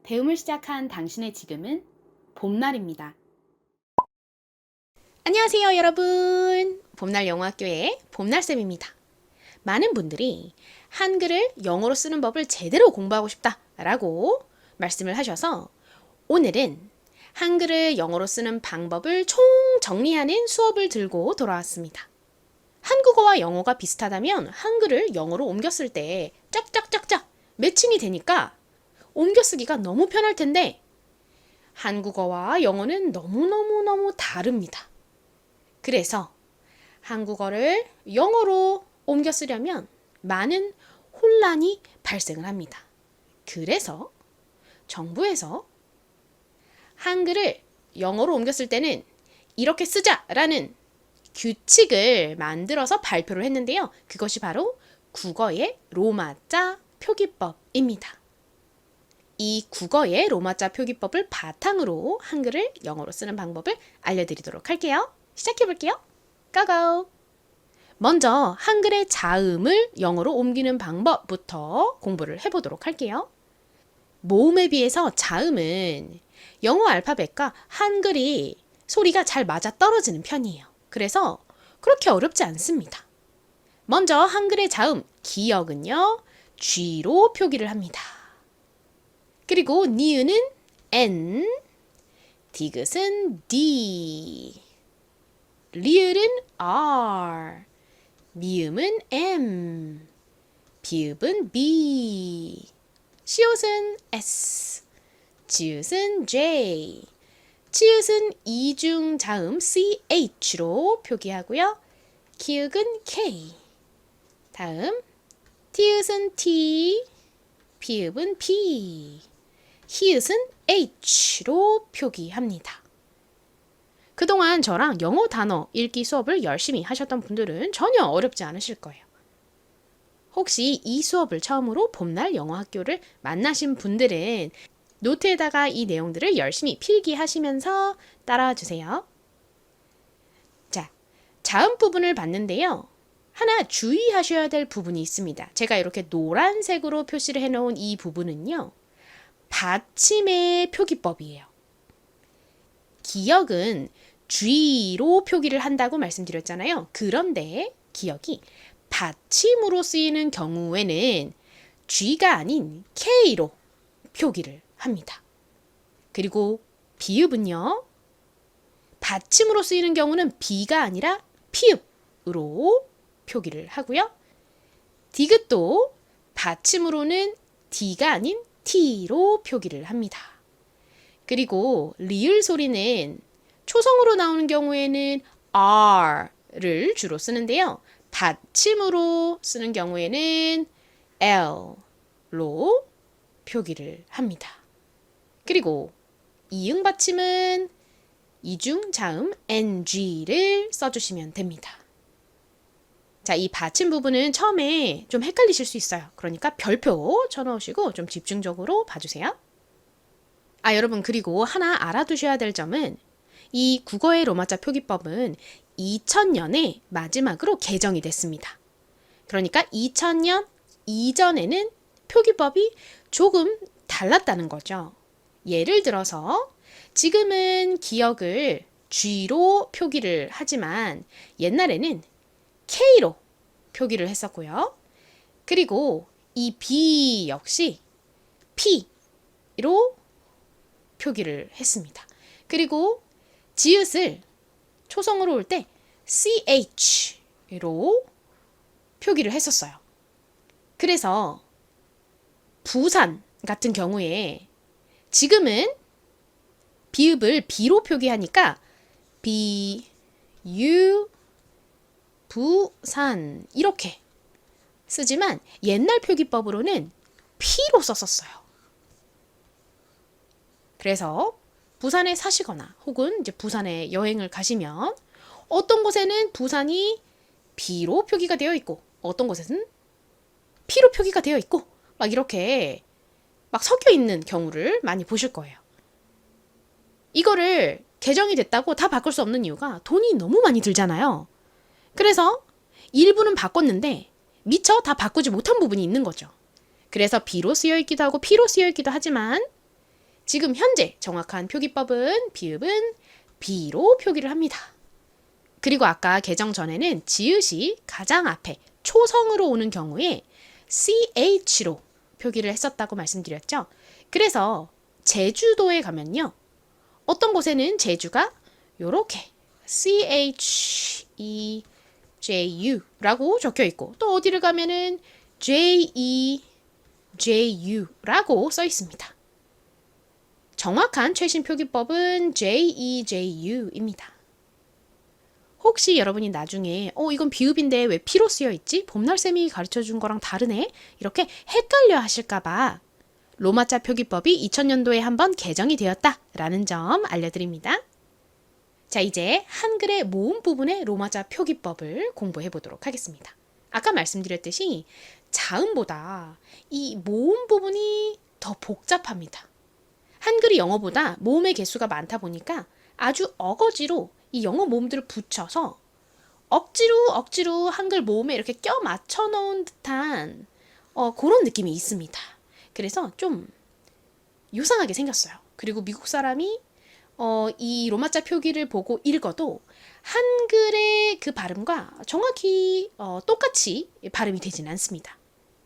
배움을 시작한 당신의 지금은 봄날입니다. 안녕하세요, 여러분. 봄날 영어학교의 봄날쌤입니다. 많은 분들이 한글을 영어로 쓰는 법을 제대로 공부하고 싶다라고 말씀을 하셔서 오늘은 한글을 영어로 쓰는 방법을 총 정리하는 수업을 들고 돌아왔습니다. 한국어와 영어가 비슷하다면 한글을 영어로 옮겼을 때 짝짝짝짝 매칭이 되니까 옮겨 쓰기가 너무 편할 텐데 한국어와 영어는 너무너무너무 다릅니다. 그래서 한국어를 영어로 옮겨 쓰려면 많은 혼란이 발생을 합니다. 그래서 정부에서 한글을 영어로 옮겼을 때는 이렇게 쓰자라는 규칙을 만들어서 발표를 했는데요. 그것이 바로 국어의 로마자 표기법입니다. 이 국어의 로마자 표기법을 바탕으로 한글을 영어로 쓰는 방법을 알려드리도록 할게요. 시작해볼게요. 고고! 먼저 한글의 자음을 영어로 옮기는 방법부터 공부를 해보도록 할게요. 모음에 비해서 자음은 영어 알파벳과 한글이 소리가 잘 맞아떨어지는 편이에요. 그래서 그렇게 어렵지 않습니다. 먼저 한글의 자음, 기역은요, G로 표기를 합니다. 그리고 니은은 N, 디귿은 D, 리을은 R, 미음은 M, 비읍은 B, 시옷은 S, 지읒은 J, 치읓은 이중 자음 CH로 표기하고요. 기역은 K, 다음 티읕은 T, 비읍은 P, 히읗은 H로 표기합니다. 그동안 저랑 영어 단어 읽기 수업을 열심히 하셨던 분들은 전혀 어렵지 않으실 거예요. 혹시 이 수업을 처음으로 봄날 영어학교를 만나신 분들은 노트에다가 이 내용들을 열심히 필기하시면서 따라와 주세요. 자, 자음 부분을 봤는데요. 하나 주의하셔야 될 부분이 있습니다. 제가 이렇게 노란색으로 표시를 해놓은 이 부분은요. 받침의 표기법이에요. 기역은 G로 표기를 한다고 말씀드렸잖아요. 그런데 기역이 받침으로 쓰이는 경우에는 G가 아닌 K로 표기를 합니다. 그리고 비읍은요. 받침으로 쓰이는 경우는 B가 아니라 피읍으로 표기를 하고요. 디귿도 받침으로는 D가 아닌 T로 표기를 합니다. 그리고 리을 소리는 초성으로 나오는 경우에는 R를 주로 쓰는데요. 받침으로 쓰는 경우에는 L로 표기를 합니다. 그리고 이응 받침은 이중 자음 NG를 써주시면 됩니다. 자, 이 받침 부분은 처음에 좀 헷갈리실 수 있어요. 그러니까 별표 쳐놓으시고 좀 집중적으로 봐주세요. 여러분, 그리고 하나 알아두셔야 될 점은 이 국어의 로마자 표기법은 2000년에 마지막으로 개정이 됐습니다. 그러니까 2000년 이전에는 표기법이 조금 달랐다는 거죠. 예를 들어서 지금은 기역을 G로 표기를 하지만 옛날에는 K로 표기를 했었고요. 그리고 이 B 역시 P로 표기를 했습니다. 그리고 지읒을 초성으로 올 때 CH로 표기를 했었어요. 그래서 부산 같은 경우에 지금은 비읍을 B로 표기하니까 B, U, 부산 이렇게 쓰지만 옛날 표기법으로는 P로 썼었어요. 그래서 부산에 사시거나 혹은 이제 부산에 여행을 가시면 어떤 곳에는 부산이 B로 표기가 되어 있고 어떤 곳에는 P로 표기가 되어 있고 막 이렇게 막 섞여 있는 경우를 많이 보실 거예요. 이거를 개정이 됐다고 다 바꿀 수 없는 이유가 돈이 너무 많이 들잖아요. 그래서 일부는 바꿨는데 미처 다 바꾸지 못한 부분이 있는 거죠. 그래서 B로 쓰여 있기도 하고 P로 쓰여 있기도 하지만 지금 현재 정확한 표기법은 비읍은 B로 표기를 합니다. 그리고 아까 개정 전에는 지읒이 가장 앞에 초성으로 오는 경우에 CH로 표기를 했었다고 말씀드렸죠. 그래서 제주도에 가면요. 어떤 곳에는 제주가 요렇게 CHEJU라고 적혀 있고 또 어디를 가면은 JEJU라고 써 있습니다. 정확한 최신 표기법은 JEJU입니다. 혹시 여러분이 나중에 이건 비읍인데 왜 P로 쓰여 있지? 봄날쌤이 가르쳐준 거랑 다르네? 이렇게 헷갈려 하실까봐 로마자 표기법이 2000년도에 한번 개정이 되었다라는 점 알려드립니다. 자, 이제 한글의 모음 부분의 로마자 표기법을 공부해 보도록 하겠습니다. 아까 말씀드렸듯이 자음보다 이 모음 부분이 더 복잡합니다. 한글이 영어보다 모음의 개수가 많다 보니까 아주 어거지로 이 영어 모음들을 붙여서 억지로 한글 모음에 이렇게 껴 맞춰 놓은 듯한 그런 느낌이 있습니다. 그래서 좀 요상하게 생겼어요. 그리고 미국 사람이 이 로마자 표기를 보고 읽어도 한글의 그 발음과 정확히 똑같이 발음이 되지는 않습니다.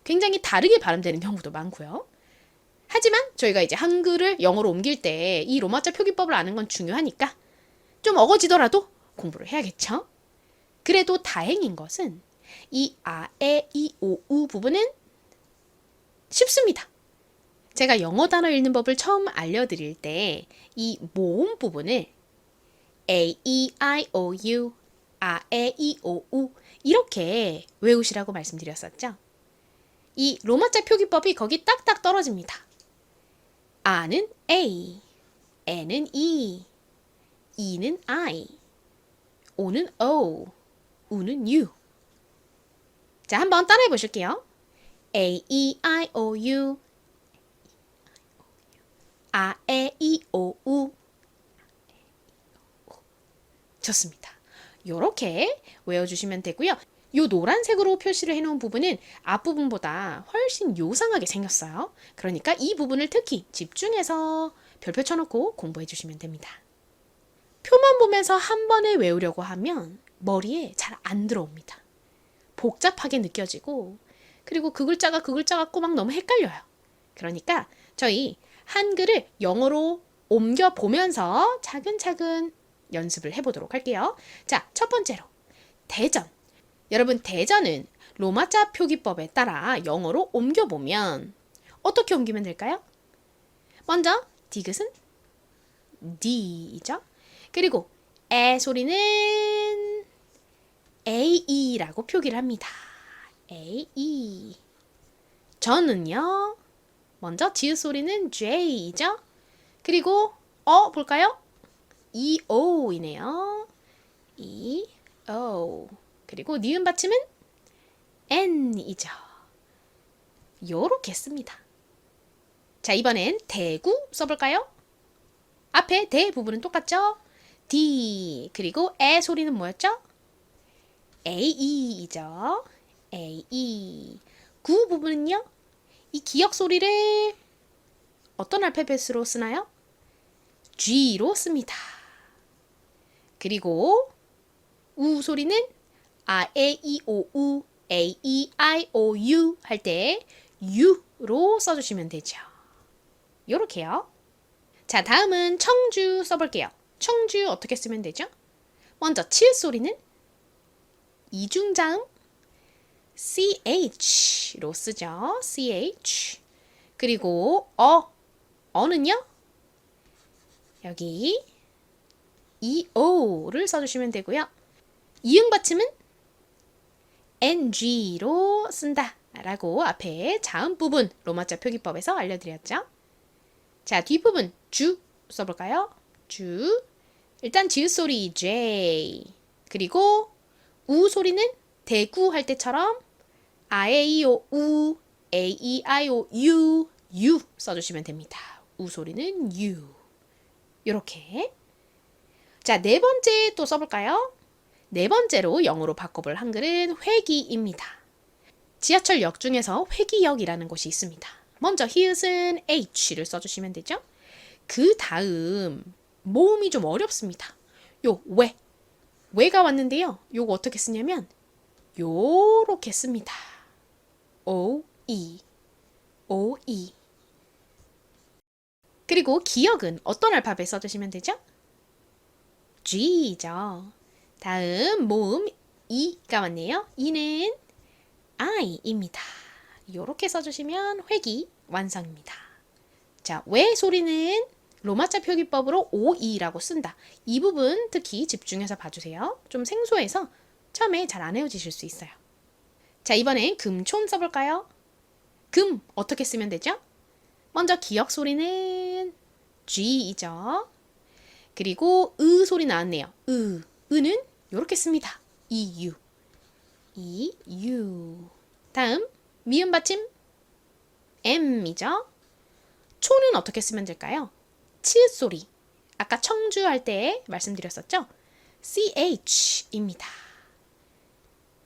굉장히 다르게 발음되는 경우도 많고요. 하지만 저희가 이제 한글을 영어로 옮길 때 이 로마자 표기법을 아는 건 중요하니까 좀 어거지더라도 공부를 해야겠죠. 그래도 다행인 것은 이 아, 에, 이, 오, 우 부분은 쉽습니다. 제가 영어 단어 읽는 법을 처음 알려드릴 때 이 모음 부분을 A, E, I, O, U, 아, 에, 이, 오, 우 이렇게 외우시라고 말씀드렸었죠. 이 로마자 표기법이 거기 딱딱 떨어집니다. 아는 A, 에는 E, E는 I, O는 O, U는 U. 자, 한번 따라해 보실게요. A, E, I, O, U, 아, 에, 이, 오, 우. 좋습니다. 요렇게 외워주시면 되고요. 요 노란색으로 표시를 해놓은 부분은 앞부분보다 훨씬 요상하게 생겼어요. 그러니까 이 부분을 특히 집중해서 별표 쳐놓고 공부해 주시면 됩니다. 표만 보면서 한 번에 외우려고 하면 머리에 잘 안 들어옵니다. 복잡하게 느껴지고 그리고 그 글자가 같고 막 너무 헷갈려요. 그러니까 저희 한글을 영어로 옮겨보면서 차근차근 연습을 해보도록 할게요. 자, 첫 번째로 대전. 여러분, 대전은 로마자 표기법에 따라 영어로 옮겨보면 어떻게 옮기면 될까요? 먼저 디귿은 D이죠. 그리고 에 소리는 AE라고 표기를 합니다. AE. 전은요. 먼저 지읒 소리는 J이죠. 그리고 볼까요? EO이네요. EO. 그리고 니은 받침은 N이죠. 요렇게 씁니다. 자, 이번엔 대구 써볼까요? 앞에 대 부분은 똑같죠? D. 그리고 에 소리는 뭐였죠? AE이죠. AE. 구 부분은요? 이 기역 소리를 어떤 알파벳으로 쓰나요? G로 씁니다. 그리고 우 소리는 아, 에, 이, 오, 우, A, E, I, O, U 할 때 U로 써주시면 되죠. 요렇게요. 자, 다음은 청주 써볼게요. 청주 어떻게 쓰면 되죠? 먼저 치읓 소리는 이중자음 CH로 쓰죠. CH. 그리고 어는요? 여기 EO를 써주시면 되고요. 이응 받침은 NG로 쓴다 라고 앞에 자음 부분 로마자 표기법에서 알려드렸죠. 자, 뒷부분 주 써볼까요? 주. 일단 지읒 소리 J. 그리고 우 소리는 대구 할 때처럼 아에이오 우, 에이아이오 유, 유 써주시면 됩니다. 우 소리는 U. 이렇게. 자, 네 번째 또 써볼까요? 네 번째로 영어로 바꿔볼 한글은 회기입니다. 지하철역 중에서 회기역이라는 곳이 있습니다. 먼저 히읗은 H를 써주시면 되죠. 그 다음 모음이 좀 어렵습니다. 요 왜가 왔는데요. 요거 어떻게 쓰냐면 요렇게 씁니다. O, E, O, E. 그리고 기억은 어떤 알파벳 써주시면 되죠? G죠. 다음 모음 E가 왔네요. E는 I입니다. 요렇게 써주시면 회기 완성입니다. 자, 왜 소리는 로마자 표기법으로 OE라고 쓴다. 이 부분 특히 집중해서 봐주세요. 좀 생소해서 처음에 잘 안 외워지실 수 있어요. 자, 이번엔 금촌 써볼까요? 금 어떻게 쓰면 되죠? 먼저 기억 소리는 G이죠. 그리고 으 소리 나왔네요. 으는 이렇게 씁니다. EU. 다음 미음 받침 M이죠. 초는 어떻게 쓰면 될까요? 치읓 소리. 아까 청주할 때 말씀드렸었죠? CH입니다.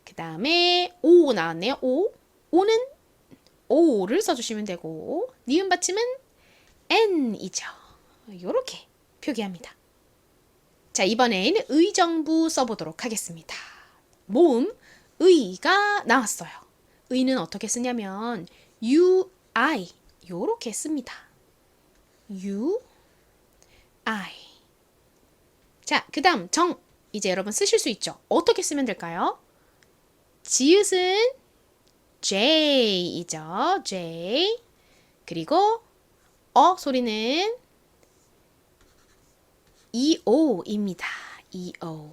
그 다음에 O 나왔네요. O는 O를 써주시면 되고 니은 받침은 N이죠. 이렇게 표기합니다. 자, 이번엔 의정부 써보도록 하겠습니다. 모음 의가 나왔어요. 의는 어떻게 쓰냐면 UI 요렇게 씁니다. UI. 자, 그 다음 정. 이제 여러분 쓰실 수 있죠. 어떻게 쓰면 될까요? 지읒은 J이죠. J. 그리고 소리는 EO입니다. EO.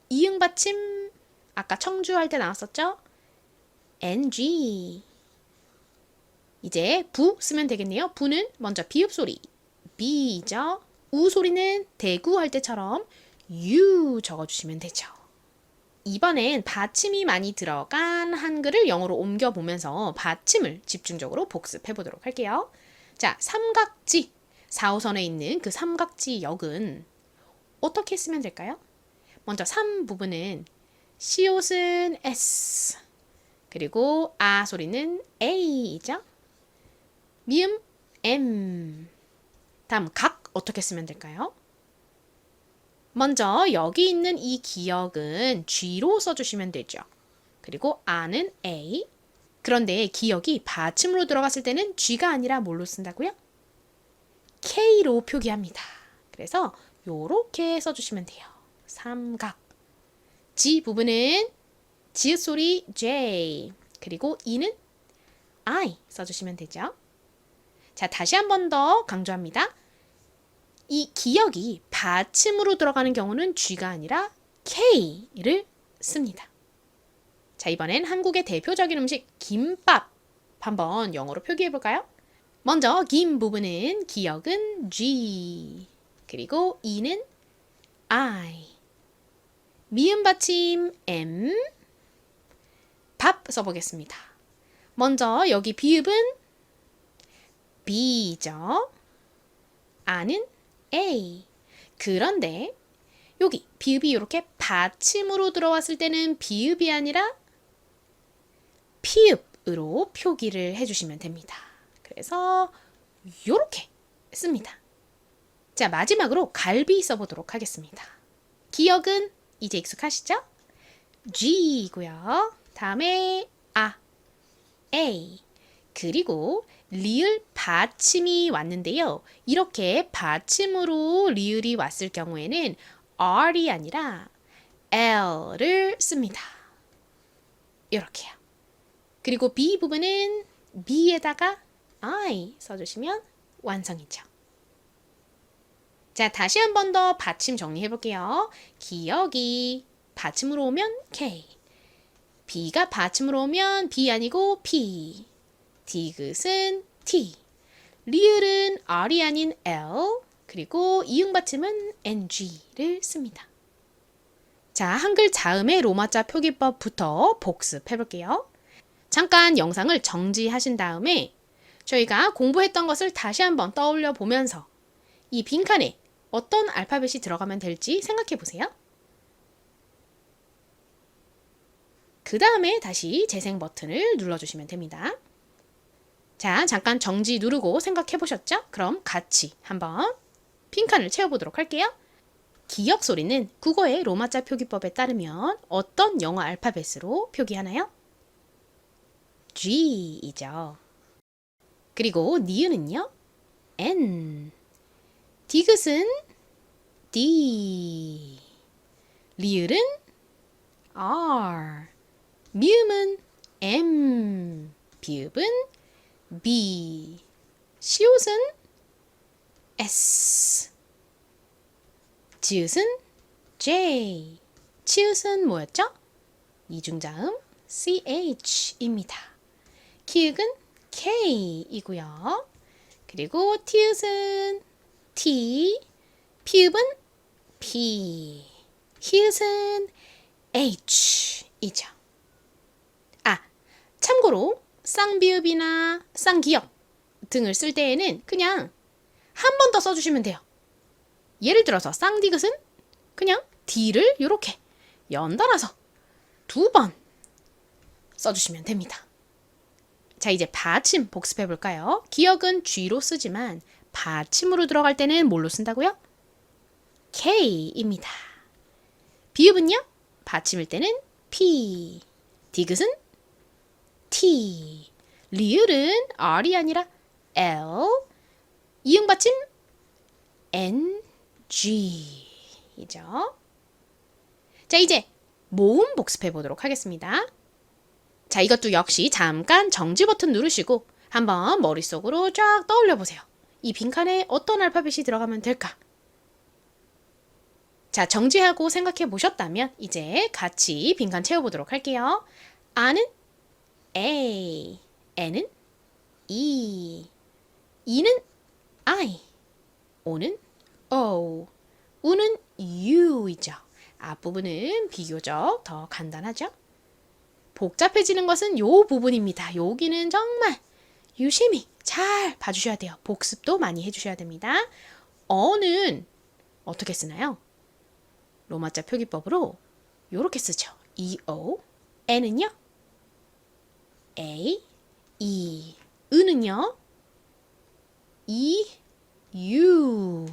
이응 받침 아까 청주할 때 나왔었죠? NG. 이제 부 쓰면 되겠네요. 부는 먼저 비읍 소리 B죠. 우 소리는 대구 할 때처럼 U 적어주시면 되죠. 이번엔 받침이 많이 들어간 한글을 영어로 옮겨보면서 받침을 집중적으로 복습해 보도록 할게요. 자, 삼각지. 4호선에 있는 그 삼각지 역은 어떻게 쓰면 될까요? 먼저 3 부분은 시옷은 S, 그리고 아 소리는 A이죠. 미음 M. 다음 각 어떻게 쓰면 될까요? 먼저 여기 있는 이 기역은 G로 써주시면 되죠. 그리고 아는 A. 그런데 기역이 받침으로 들어갔을 때는 G가 아니라 뭘로 쓴다고요? K로 표기합니다. 그래서 요렇게 써주시면 돼요. 삼각. G 부분은 지읒 소리 J. 그리고 E는 I 써주시면 되죠. 자, 다시 한 번 더 강조합니다. 이 기역이 받침으로 들어가는 경우는 G가 아니라 K를 씁니다. 자, 이번엔 한국의 대표적인 음식 김밥 한번 영어로 표기해 볼까요? 먼저 김 부분은 기역은 G, 그리고 E는 I, 미음 받침 M, 밥 써보겠습니다. 먼저 여기 비읍은 B죠. 아는 A. 그런데 여기 비읍이 이렇게 받침으로 들어왔을 때는 비읍이 아니라 피읍으로 표기를 해주시면 됩니다. 그래서 이렇게 씁니다. 자, 마지막으로 갈비 써보도록 하겠습니다. 기역은 이제 익숙하시죠? G고요. 다음에 A. 그리고 리을 받침이 왔는데요. 이렇게 받침으로 리을이 왔을 경우에는 R이 아니라 L를 씁니다. 이렇게요. 그리고 B 부분은 B에다가 I 써주시면 완성이죠. 자, 다시 한 번 더 받침 정리해 볼게요. 기역이 받침으로 오면 K, B가 받침으로 오면 B 아니고 P, 디귿은 T, 리을은 R이 아닌 L, 그리고 이응 받침은 NG를 씁니다. 자, 한글 자음의 로마자 표기법부터 복습해 볼게요. 잠깐 영상을 정지하신 다음에 저희가 공부했던 것을 다시 한번 떠올려 보면서 이 빈칸에 어떤 알파벳이 들어가면 될지 생각해 보세요. 그 다음에 다시 재생 버튼을 눌러주시면 됩니다. 자, 잠깐 정지 누르고 생각해 보셨죠? 그럼 같이 한번 빈칸을 채워보도록 할게요. 기역 소리는 국어의 로마자 표기법에 따르면 어떤 영어 알파벳으로 표기하나요? G이죠. 그리고 니은은요? N. 디귿은 D. 리을은 R. 미음은 M. 비읍은 B. 시옷은 S. 지읒은 J. 치읓은 뭐였죠? 이중자음 CH입니다. 키읔은 K이고요. 그리고 티읕은 T. 피읍은 P. 히읗은 H이죠. 참고로 쌍비읍이나 쌍기역 등을 쓸 때에는 그냥 한 번 더 써주시면 돼요. 예를 들어서 쌍디귿은 그냥 D를 이렇게 연달아서 2번 써주시면 됩니다. 자, 이제 받침 복습해 볼까요? 기역은 G로 쓰지만 받침으로 들어갈 때는 뭘로 쓴다고요? K입니다. 비읍은요? 받침일 때는 P. 디귿은 T. 리을은 R이 아니라 L. 이응 받침 NG이죠. 자, 이제 모음 복습해 보도록 하겠습니다. 자, 이것도 역시 잠깐 정지 버튼 누르시고 한번 머릿속으로 쫙 떠올려 보세요. 이 빈칸에 어떤 알파벳이 들어가면 될까? 자, 정지하고 생각해 보셨다면 이제 같이 빈칸 채워보도록 할게요. 아는 A, N은 E, E는 I, O는 O, U는 U이죠. 앞부분은 비교적 더 간단하죠? 복잡해지는 것은 요 부분입니다. 여기는 정말 유심히 잘 봐주셔야 돼요. 복습도 많이 해주셔야 됩니다. 어는 어떻게 쓰나요? 로마자 표기법으로 이렇게 쓰죠. EO. N은요? A, E. 은은요? E, U.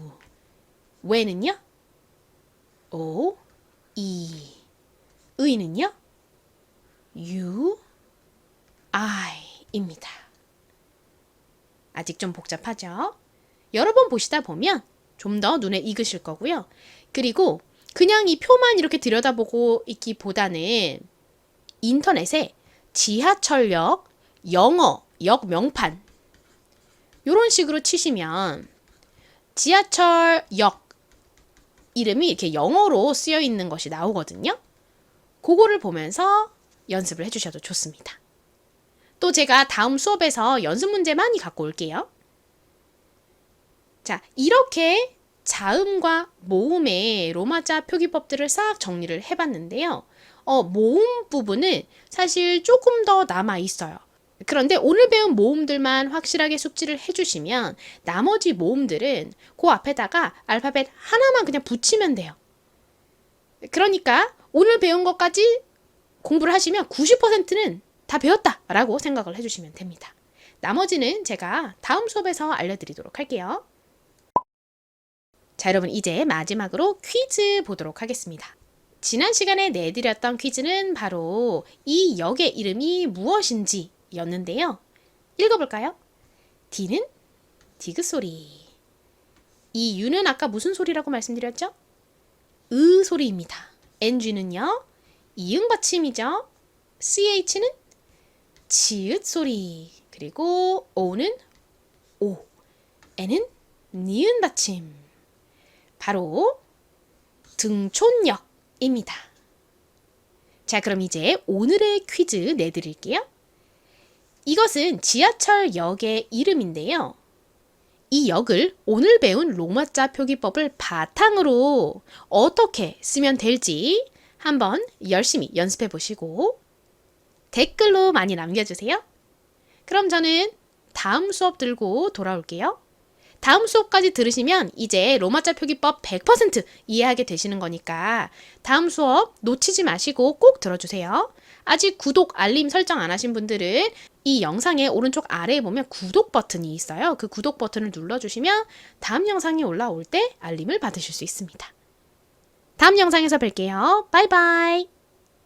왜는요? O, E. 의는요? U, I입니다. 아직 좀 복잡하죠? 여러 번 보시다 보면 좀 더 눈에 익으실 거고요. 그리고 그냥 이 표만 이렇게 들여다보고 있기보다는 인터넷에 지하철역, 영어, 역 명판 이런 식으로 치시면 지하철역 이름이 이렇게 영어로 쓰여 있는 것이 나오거든요. 그거를 보면서 연습을 해주셔도 좋습니다. 또 제가 다음 수업에서 연습 문제 많이 갖고 올게요. 자, 이렇게 자음과 모음의 로마자 표기법들을 싹 정리를 해봤는데요. 모음 부분은 사실 조금 더 남아 있어요. 그런데 오늘 배운 모음들만 확실하게 숙지를 해주시면 나머지 모음들은 그 앞에다가 알파벳 하나만 그냥 붙이면 돼요. 그러니까 오늘 배운 것까지 공부를 하시면 90%는 다 배웠다라고 생각을 해주시면 됩니다. 나머지는 제가 다음 수업에서 알려드리도록 할게요. 자, 여러분 이제 마지막으로 퀴즈 보도록 하겠습니다. 지난 시간에 내드렸던 퀴즈는 바로 이 역의 이름이 무엇인지 였는데요. 읽어볼까요? D는 디귿 소리. 이 U는 아까 무슨 소리라고 말씀드렸죠? 으 소리입니다. NG는요. 이응 받침이죠. CH는 치읓 소리. 그리고 O는 오. N은 니은 받침. 바로 등촌역입니다. 자, 그럼 이제 오늘의 퀴즈 내드릴게요. 이것은 지하철역의 이름인데요. 이 역을 오늘 배운 로마자 표기법을 바탕으로 어떻게 쓰면 될지 한번 열심히 연습해 보시고 댓글로 많이 남겨주세요. 그럼 저는 다음 수업 들고 돌아올게요. 다음 수업까지 들으시면 이제 로마자 표기법 100% 이해하게 되시는 거니까 다음 수업 놓치지 마시고 꼭 들어주세요. 아직 구독, 알림 설정 안 하신 분들은 이 영상의 오른쪽 아래에 보면 구독 버튼이 있어요. 그 구독 버튼을 눌러주시면 다음 영상이 올라올 때 알림을 받으실 수 있습니다. 다음 영상에서 뵐게요. 바이바이.